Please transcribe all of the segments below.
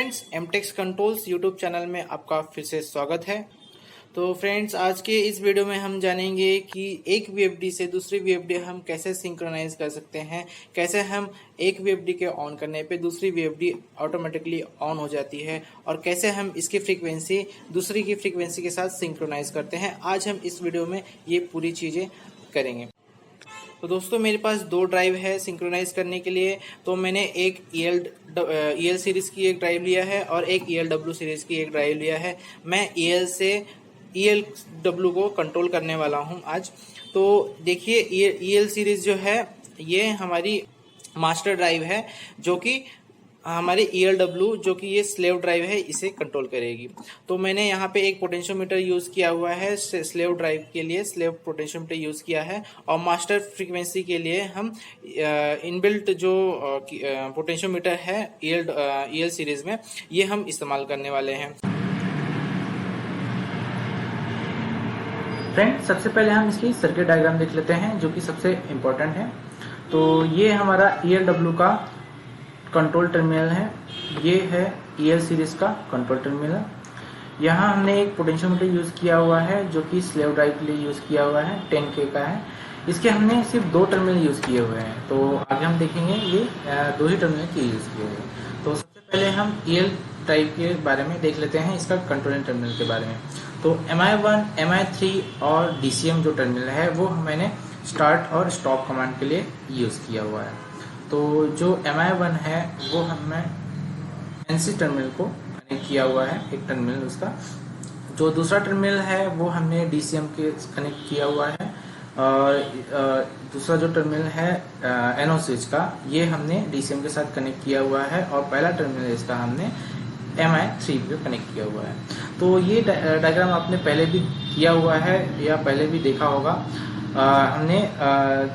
Friends, एमटेक्स controls YouTube channel में आपका फिर से स्वागत है। तो फ्रेंड्स, आज के इस वीडियो में हम जानेंगे कि एक वीएफडी से दूसरी वीएफडी हम कैसे सिंक्रोनाइज कर सकते हैं, कैसे हम एक वीएफडी के ऑन करने पे दूसरी वीएफडी ऑटोमेटिकली ऑन हो जाती है और कैसे हम इसकी फ्रीक्वेंसी दूसरी की फ्रीक्वेंसी के साथ सिंक्रोनाइज करते हैं। आज हम इस वीडियो में ये पूरी चीज़ें करेंगे। तो दोस्तों, मेरे पास दो ड्राइव है सिंक्रोनाइज करने के लिए। तो मैंने एक EL सीरीज की एक ड्राइव लिया है और एक ELW सीरीज की एक ड्राइव लिया है। मैं EL से ELW को कंट्रोल करने वाला हूं आज। तो देखिए, EL सीरीज जो है ये हमारी मास्टर ड्राइव है, जो कि हमारे ELW जो कि ये स्लेव ड्राइव है इसे कंट्रोल करेगी। तो मैंने यहाँ पे एक पोटेंशियोमीटर यूज किया हुआ है, स्लेव ड्राइव के लिए स्लेव पोटेंशियोमीटर यूज किया है, और मास्टर फ्रीक्वेंसी के लिए हम इनबिल्ट जो पोटेंशियोमीटर है EL सीरीज में ये हम इस्तेमाल करने वाले हैं। फ्रेंड, सबसे पहले हम इसकी सर्किट डायग्राम देख लेते हैं, जो कि सबसे इम्पोर्टेंट है। तो ये हमारा ELW का कंट्रोल टर्मिनल है, ये है EL सीरीज का कंट्रोल टर्मिनल। यहाँ हमने एक पोटेंशियोमीटर यूज किया हुआ है, जो कि स्लेव ड्राइव के लिए यूज किया हुआ है, 10K का है। इसके हमने सिर्फ दो टर्मिनल यूज किए हुए हैं। तो आगे हम देखेंगे ये दो ही टर्मिनल के यूज किए हुए हैं। तो सबसे पहले हम EL ड्राइव के बारे में देख लेते हैं, इसका कंट्रोलिंग टर्मिनल के बारे में। तो MI1, MI3 और DCM जो टर्मिनल है वो मैंने स्टार्ट और स्टॉप कमांड के लिए यूज किया हुआ है। तो जो MI1 है वो हमने NC टर्मिनल को कनेक्ट किया हुआ है, एक टर्मिनल उसका। जो दूसरा टर्मिनल है वो हमने DCM के कनेक्ट किया हुआ है, और दूसरा जो टर्मिनल है NO स्विच का, ये हमने DCM के साथ कनेक्ट किया हुआ है, और पहला टर्मिनल इसका हमने MI3 पे कनेक्ट किया हुआ है। तो ये डायग्राम आपने पहले भी किया हुआ है या पहले भी देखा होगा। हमने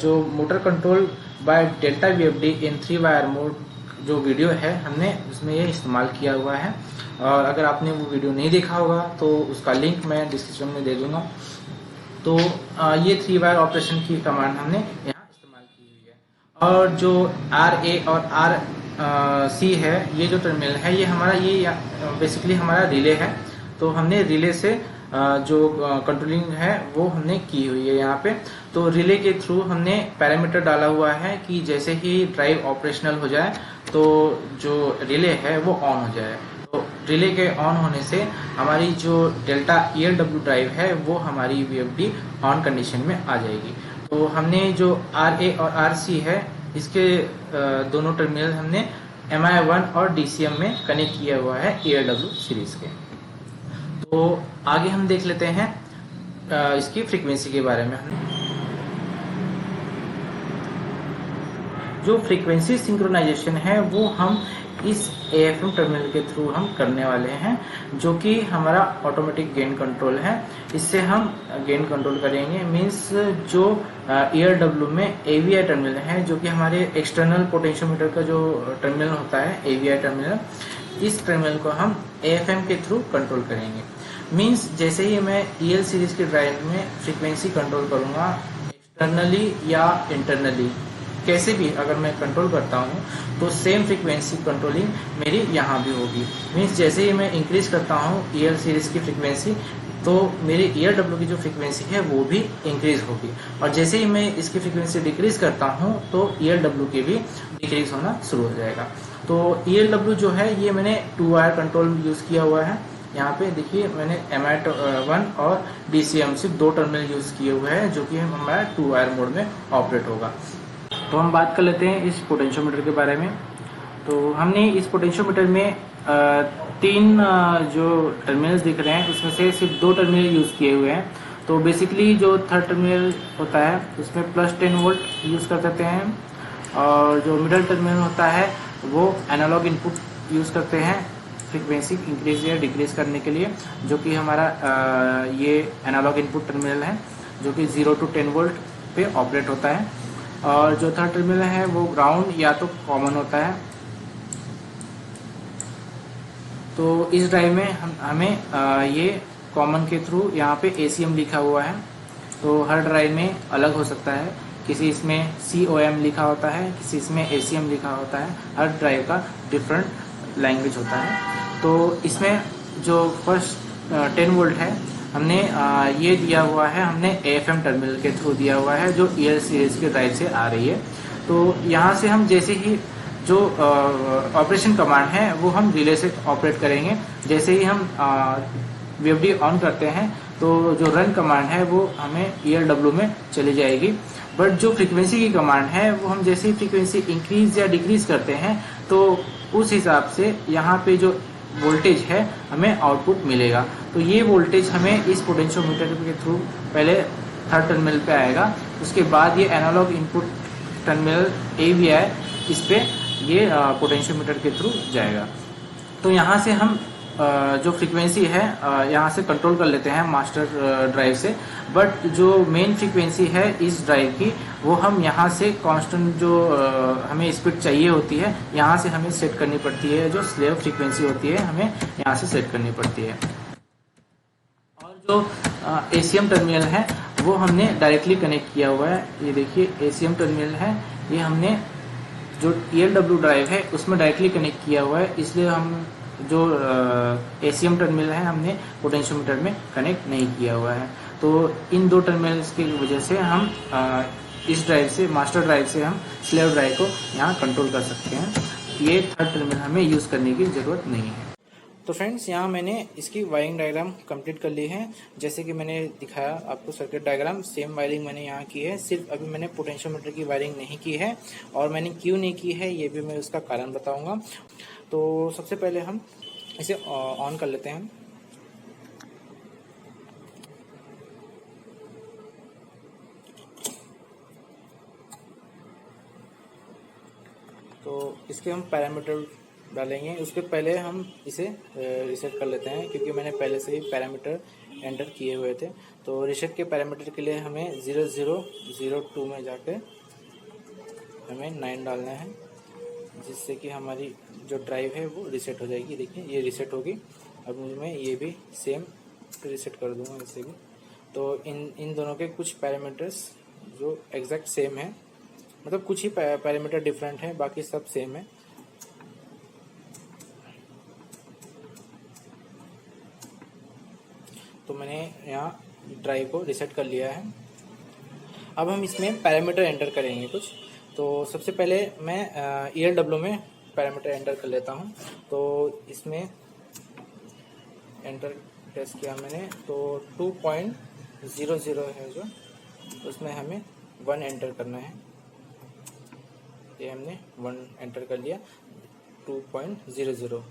जो motor control by delta VFD in 3 wire mode जो वीडियो है, हमने उसमें ये इस्तेमाल किया हुआ है। और अगर आपने वो वीडियो नहीं देखा होगा तो उसका लिंक मैं डिस्क्रिप्शन में दे दूंगा। तो ये 3 वायर ऑपरेशन की कमांड हमने यहाँ इस्तेमाल की हुई है। और जो RA और RC है, ये जो टर्मिनल है ये हमारा ये बेसिकली हमारा रिले है। तो हमने रिले से जो कंट्रोलिंग है वो हमने की हुई है यहाँ पे। तो रिले के थ्रू हमने पैरामीटर डाला हुआ है कि जैसे ही ड्राइव ऑपरेशनल हो जाए तो जो रिले है वो ऑन हो जाए। तो रिले के ऑन होने से हमारी जो डेल्टा ELW ड्राइव है वो हमारी VFD ऑन कंडीशन में आ जाएगी। तो हमने जो RA और RC है, इसके दोनों टर्मिनल हमने MI1 और DCM में कनेक्ट किया हुआ है ELW सीरीज के। तो आगे हम देख लेते हैं इसकी फ्रीक्वेंसी के बारे में। जो फ्रीक्वेंसी सिंक्रोनाइजेशन है वो हम इस AFM टर्मिनल के थ्रू हम करने वाले हैं, जो कि हमारा ऑटोमेटिक गेन कंट्रोल है। इससे हम गेन कंट्रोल करेंगे। मींस जो ELW में AVI टर्मिनल है, जो कि हमारे एक्सटर्नल पोटेंशियोमीटर का जो टर्मिनल होता है AVI टर्मिनल, इस टर्मिनल को हम AFM के थ्रू कंट्रोल करेंगे। मींस जैसे ही मैं EL सीरीज के ड्राइव में फ्रीक्वेंसी कंट्रोल करूंगा, एक्सटर्नली या इंटरनली कैसे भी अगर मैं कंट्रोल करता हूं, तो सेम फ्रीक्वेंसी कंट्रोलिंग मेरी यहाँ भी होगी। मींस जैसे ही मैं इंक्रीज करता हूं EL सीरीज की फ्रीक्वेंसी, तो मेरी ELW की जो फ्रीक्वेंसी है वो भी इंक्रीज होगी। और जैसे ही मैं इसकी फ्रीक्वेंसी डिक्रीज करता हूँ तो ELW की भी डिक्रीज होना शुरू हो जाएगा। तो ELW जो है ये मैंने 2 वायर कंट्रोल यूज किया हुआ है। यहाँ पे देखिए, मैंने MI1 और DCM सिर्फ 2 टर्मिनल यूज किए हुए हैं, जो कि हमारा 2 वायर मोड में ऑपरेट होगा। तो हम बात कर लेते हैं इस पोटेंशियोमीटर के बारे में। तो हमने इस पोटेंशियोमीटर में 3 जो टर्मिनल्स दिख रहे हैं उसमें से सिर्फ 2 टर्मिनल यूज किए हुए हैं। तो बेसिकली जो थर्ड टर्मिनल होता है उसमें +10 वोल्ट यूज कर सकते हैं, और जो मिडल टर्मिनल होता है वो एनालॉग इनपुट यूज करते हैं फ्रीक्वेंसी इंक्रीज या डिक्रीज करने के लिए, जो कि हमारा ये एनालॉग इनपुट टर्मिनल है, जो कि 0 to 10 वोल्ट पे ऑपरेट होता है। और जो थर्ड टर्मिनल है वो ग्राउंड या तो कॉमन होता है। तो इस ड्राइव में हमें ये कॉमन के थ्रू यहाँ पे ACM लिखा हुआ है। तो हर ड्राइव में अलग हो सकता है, किसी इसमें COM लिखा होता है, किसी इसमें ACM लिखा होता है। हर ड्राइव का डिफरेंट लैंग्वेज होता है। तो इसमें जो फर्स्ट 10 वोल्ट है हमने ये दिया हुआ है, हमने AFM टर्मिनल के थ्रू दिया हुआ है जो EL सीरीज के ड्राइव से आ रही है। तो यहाँ से हम जैसे ही जो ऑपरेशन कमांड है वो हम रिले से ऑपरेट करेंगे। जैसे ही हम VFD ऑन करते हैं तो जो रन कमांड है वो हमें ELW में चली जाएगी। बट जो फ्रीक्वेंसी की कमांड है वो हम जैसे ही फ्रीक्वेंसी इंक्रीज या डिक्रीज करते हैं तो उस हिसाब से यहाँ पे जो वोल्टेज है हमें आउटपुट मिलेगा। तो ये वोल्टेज हमें इस पोटेंशियोमीटर के थ्रू पहले थर्ड टर्मिनल पे आएगा, उसके बाद ये एनालॉग इनपुट टर्मिनल AVI इस पे ये पोटेंशियोमीटर के थ्रू जाएगा। तो यहाँ से हम जो फ्रीक्वेंसी है यहाँ से कंट्रोल कर लेते हैं मास्टर ड्राइव से। बट जो मेन फ्रीक्वेंसी है इस ड्राइव की वो हम यहाँ से कांस्टेंट जो हमें स्पीड चाहिए होती है यहाँ से हमें सेट करनी पड़ती है। जो स्लेव फ्रीक्वेंसी होती है हमें यहाँ से सेट करनी पड़ती है। और जो ACM टर्मिनल है वो हमने डायरेक्टली कनेक्ट किया हुआ है। ये देखिए ACM टर्मिनल है, ये हमने जो ELW ड्राइव है उसमें डायरेक्टली कनेक्ट किया हुआ है, इसलिए हम जो ACM टर्मिनल है हमने पोटेंशियोमीटर में कनेक्ट नहीं किया हुआ है। तो इन दो टर्मिनल्स की वजह से हम इस ड्राइव से, मास्टर ड्राइव से हम स्लेव ड्राइव को यहाँ कंट्रोल कर सकते हैं। ये थर्ड टर्मिनल हमें यूज करने की जरूरत नहीं है। तो फ्रेंड्स, यहाँ मैंने इसकी वायरिंग डायग्राम कंप्लीट कर ली है। जैसे कि मैंने दिखाया आपको सर्किट डायग्राम, सेम वायरिंग मैंने यहाँ की है। सिर्फ अभी मैंने पोटेंशियोमीटर की वायरिंग नहीं की है, और मैंने क्यों नहीं की है ये भी मैं उसका कारण बताऊंगा। तो सबसे पहले हम इसे ऑन कर लेते हैं। तो इसके हम पैरामीटर डालेंगे। उसके पहले हम इसे रीसेट कर लेते हैं, क्योंकि मैंने पहले से ही पैरामीटर एंटर किए हुए थे। तो रीसेट के पैरामीटर के लिए हमें 0002 में जाके हमें 9 डालना है, जिससे कि हमारी जो ड्राइव है वो रीसेट हो जाएगी। देखिए ये रीसेट होगी। अब मैं ये भी सेम रीसेट कर दूंगा इसे भी। तो इन दोनों के कुछ पैरामीटर्स जो एग्जैक्ट सेम है, मतलब कुछ ही पैरामीटर डिफरेंट है, बाकी सब सेम है। तो मैंने यहाँ ड्राइव को रीसेट कर लिया है। अब हम इसमें पैरामीटर एंटर करेंगे कुछ। तो सबसे पहले मैं ELW में पैरामीटर एंटर कर लेता हूँ। तो इसमें एंटर प्रेस किया मैंने, तो 2.00 है जो, उसमें हमें 1 एंटर करना है। ये हमने 1 एंटर कर लिया। 2.00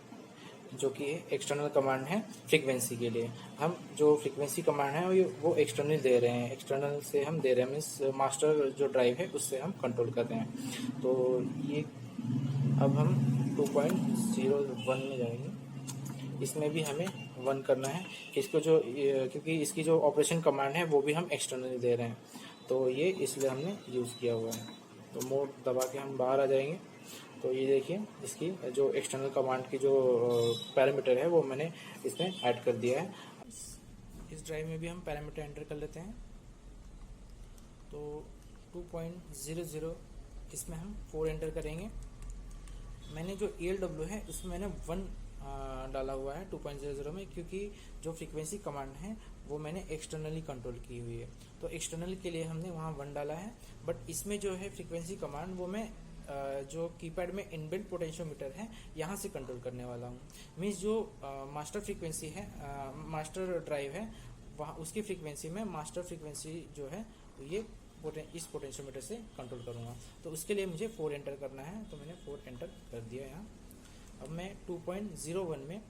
जो कि एक्सटर्नल कमांड है फ्रीक्वेंसी के लिए। हम जो फ्रीक्वेंसी कमांड है वो एक्सटर्नल दे रहे हैं, एक्सटर्नल से हम दे रहे हैं, मीन्स मास्टर जो ड्राइव है उससे हम कंट्रोल कर रहे हैं। तो ये अब हम 2.01 में जाएंगे। इसमें भी हमें 1 करना है। इसको जो, क्योंकि इसकी जो ऑपरेशन कमांड है वो भी हम एक्सटर्नल दे रहे हैं, तो ये इसलिए हमने यूज़ किया हुआ है। तो मोड दबा के हम बाहर आ जाएंगे। तो ये देखिए इसकी जो एक्सटर्नल कमांड की जो पैरामीटर है वो मैंने इसमें ऐड कर दिया है। इस ड्राइव में भी हम पैरामीटर एंटर कर लेते हैं। तो 2.00 इसमें हम 4 एंटर करेंगे। मैंने जो ELW है उसमें मैंने 1 डाला हुआ है 2.00 में, क्योंकि जो फ्रीक्वेंसी कमांड है वो मैंने एक्सटर्नली कंट्रोल की हुई है। तो एक्सटर्नल के लिए हमने वहाँ 1 डाला है। बट इसमें जो है फ्रीक्वेंसी कमांड वो मैं जो कीपैड में इनबिल्ट पोटेंशियोमीटर है यहाँ से कंट्रोल करने वाला हूँ। मीन्स जो मास्टर फ्रीक्वेंसी है, मास्टर ड्राइव है, वहाँ उसकी फ्रीक्वेंसी में मास्टर फ्रीक्वेंसी जो है ये इस पोटेंशियोमीटर से कंट्रोल करूँगा। तो उसके लिए मुझे 4 एंटर करना है। तो मैंने 4 एंटर कर दिया यहाँ। अब मैं 2.01 में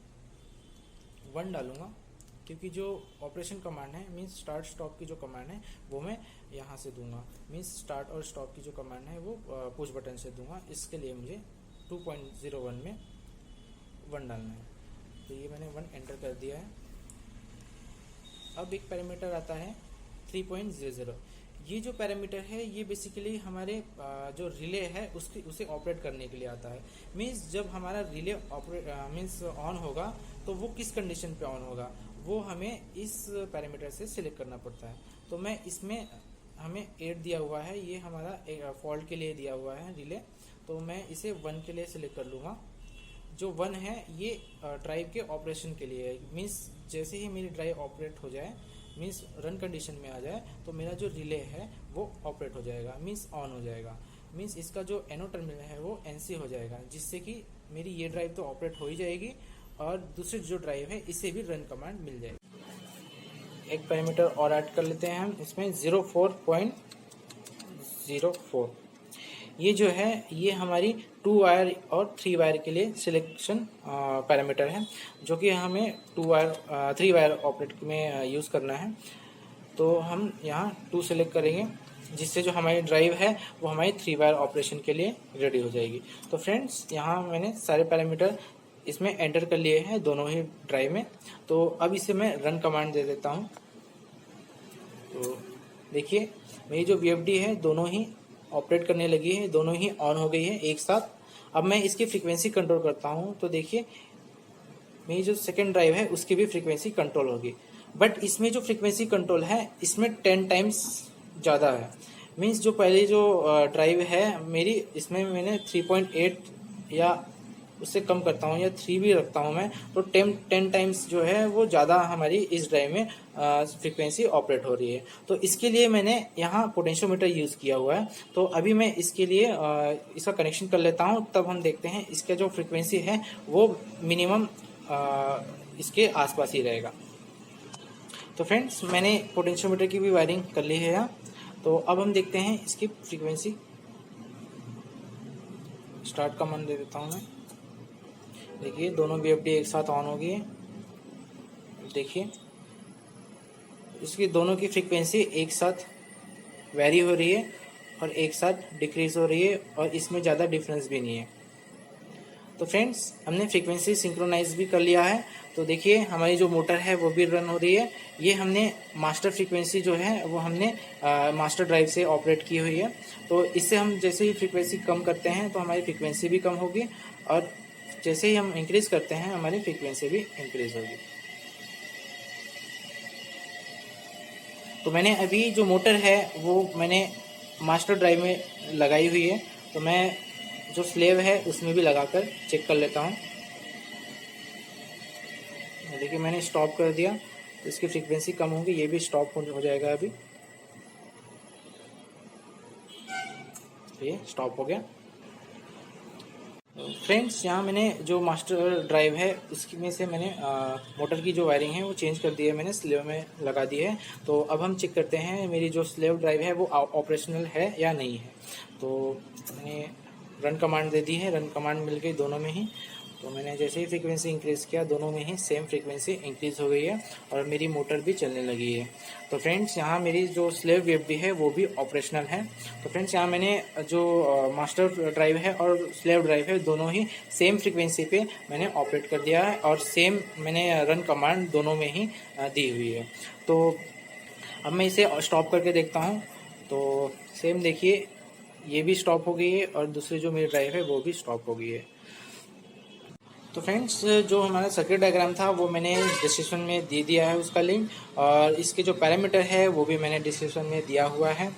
1 डालूंगा, क्योंकि जो ऑपरेशन कमांड है मीन्स स्टार्ट स्टॉप की जो कमांड है वो मैं यहाँ से दूंगा। मीन्स स्टार्ट और स्टॉप की जो कमांड है वो पुश बटन से दूंगा। इसके लिए मुझे 2.01 में 1 डालना है। तो ये मैंने 1 एंटर कर दिया है। अब एक पैरामीटर आता है 3.00। ये जो पैरामीटर है ये बेसिकली हमारे जो रिले है उसे ऑपरेट करने के लिए आता है। मीन्स जब हमारा रिले मीन्स ऑन होगा तो वो किस कंडीशन पे ऑन होगा वो हमें इस पैरामीटर से सिलेक्ट करना पड़ता है। तो मैं इसमें हमें 8 दिया हुआ है, ये हमारा फॉल्ट के लिए दिया हुआ है रिले। तो मैं इसे 1 के लिए सिलेक्ट कर लूँगा। जो 1 है ये ड्राइव के ऑपरेशन के लिए है। मीन्स जैसे ही मेरी ड्राइव ऑपरेट हो जाए, मीन्स रन कंडीशन में आ जाए, तो मेरा जो रिले है वो ऑपरेट हो जाएगा, मीन्स ऑन हो जाएगा। मीन्स इसका जो एनो टर्मिनल है वो NC हो जाएगा, जिससे कि मेरी ये ड्राइव तो ऑपरेट हो ही जाएगी और दूसरी जो ड्राइव है इसे भी रन कमांड मिल जाएगी। एक पैरामीटर और ऐड कर लेते हैं हम इसमें 04.04। ये जो है ये हमारी 2 वायर और 3 वायर के लिए सिलेक्शन पैरामीटर है, जो कि हमें 3 वायर ऑपरेट में यूज़ करना है। तो हम यहाँ 2 सेलेक्ट करेंगे, जिससे जो हमारी ड्राइव है वो हमारी 3 वायर ऑपरेशन के लिए रेडी हो जाएगी। तो फ्रेंड्स यहाँ मैंने सारे पैरामीटर इसमें एंटर कर लिए हैं दोनों ही ड्राइव में। तो अब इसे मैं रन कमांड दे देता हूँ। तो देखिए मेरी जो VFD है दोनों ही ऑपरेट करने लगी है, दोनों ही ऑन हो गई है एक साथ। अब मैं इसकी फ्रीक्वेंसी कंट्रोल करता हूँ, तो देखिए मेरी जो सेकेंड ड्राइव है उसकी भी फ्रीक्वेंसी कंट्रोल होगी। बट इसमें जो फ्रीक्वेंसी कंट्रोल है इसमें 10 टाइम्स ज़्यादा है। मीन्स जो पहले जो ड्राइव है मेरी, इसमें मैंने 3.8 या उससे कम करता हूँ या 3 भी रखता हूँ मैं, तो 10 टाइम्स जो है वो ज़्यादा हमारी इस ड्राइव में फ्रीक्वेंसी ऑपरेट हो रही है। तो इसके लिए मैंने यहाँ पोटेंशियोमीटर यूज़ किया हुआ है। तो अभी मैं इसके लिए इसका कनेक्शन कर लेता हूँ, तब हम देखते हैं इसका जो फ्रीक्वेंसी है वो मिनिमम इसके आसपास ही रहेगा। तो फ्रेंड्स मैंने पोटेंशियोमीटर की भी वायरिंग कर ली है यहाँ। तो अब हम देखते हैं इसकी फ्रीक्वेंसी। स्टार्ट कमांड दे देता हूँ मैं। देखिए दोनों VFD एक साथ ऑन हो गई है। देखिए इसकी दोनों की फ्रीक्वेंसी एक साथ वेरी हो रही है और एक साथ डिक्रीज हो रही है, और इसमें ज़्यादा डिफरेंस भी नहीं है। तो फ्रेंड्स हमने फ्रीक्वेंसी सिंक्रोनाइज भी कर लिया है। तो देखिए हमारी जो मोटर है वो भी रन हो रही है। ये हमने मास्टर फ्रीक्वेंसी जो है वो हमने मास्टर ड्राइव से ऑपरेट की हुई है। तो इससे हम जैसे ही फ्रीक्वेंसी कम करते हैं तो हमारी फ्रीक्वेंसी भी कम होगी, और जैसे ही हम इंक्रीज करते हैं हमारी फ्रीक्वेंसी भी इंक्रीज होगी। तो मैंने अभी जो मोटर है वो मैंने मास्टर ड्राइव में लगाई हुई है। तो मैं जो स्लेव है उसमें भी लगाकर चेक कर लेता हूँ। देखिए मैंने स्टॉप कर दिया, तो इसकी फ्रीक्वेंसी कम होगी, ये भी स्टॉप हो जाएगा। अभी ये स्टॉप हो गया। फ्रेंड्स यहाँ मैंने जो मास्टर ड्राइव है उसकी में से मैंने मोटर की जो वायरिंग है वो चेंज कर दी है, मैंने स्लेव में लगा दी है। तो अब हम चेक करते हैं मेरी जो स्लेव ड्राइव है वो ऑपरेशनल है या नहीं है। तो मैंने रन कमांड दे दी है, रन कमांड मिल गई दोनों में ही। तो मैंने जैसे ही फ्रीक्वेंसी इंक्रीज़ किया दोनों में ही सेम फ्रीक्वेंसी इंक्रीज़ हो गई है और मेरी मोटर भी चलने लगी है। तो फ्रेंड्स यहाँ मेरी जो स्लेव VFD है वो भी ऑपरेशनल है। तो फ्रेंड्स यहाँ मैंने जो मास्टर ड्राइव है और स्लेव ड्राइव है दोनों ही सेम फ्रीक्वेंसी पे मैंने ऑपरेट कर दिया है, और सेम मैंने रन कमांड दोनों में ही दी हुई है। तो अब मैं इसे स्टॉप करके देखता हूँ। तो सेम देखिए ये भी स्टॉप हो गई है और दूसरी जो मेरी ड्राइव है वो भी स्टॉप हो गई है। तो फ्रेंड्स जो हमारा सर्किट डायग्राम था वो मैंने डिस्क्रिप्शन में दे दिया है उसका लिंक, और इसके जो पैरामीटर है वो भी मैंने डिस्क्रिप्शन में दिया हुआ है,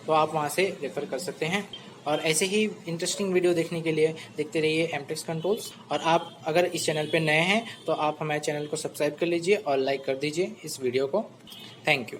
तो आप वहां से रेफर कर सकते हैं। और ऐसे ही इंटरेस्टिंग वीडियो देखने के लिए देखते रहिए एमटेक्स कंट्रोल्स। और आप अगर इस चैनल पर नए हैं तो आप हमारे चैनल को सब्सक्राइब कर लीजिए और लाइक कर दीजिए इस वीडियो को। Thank you.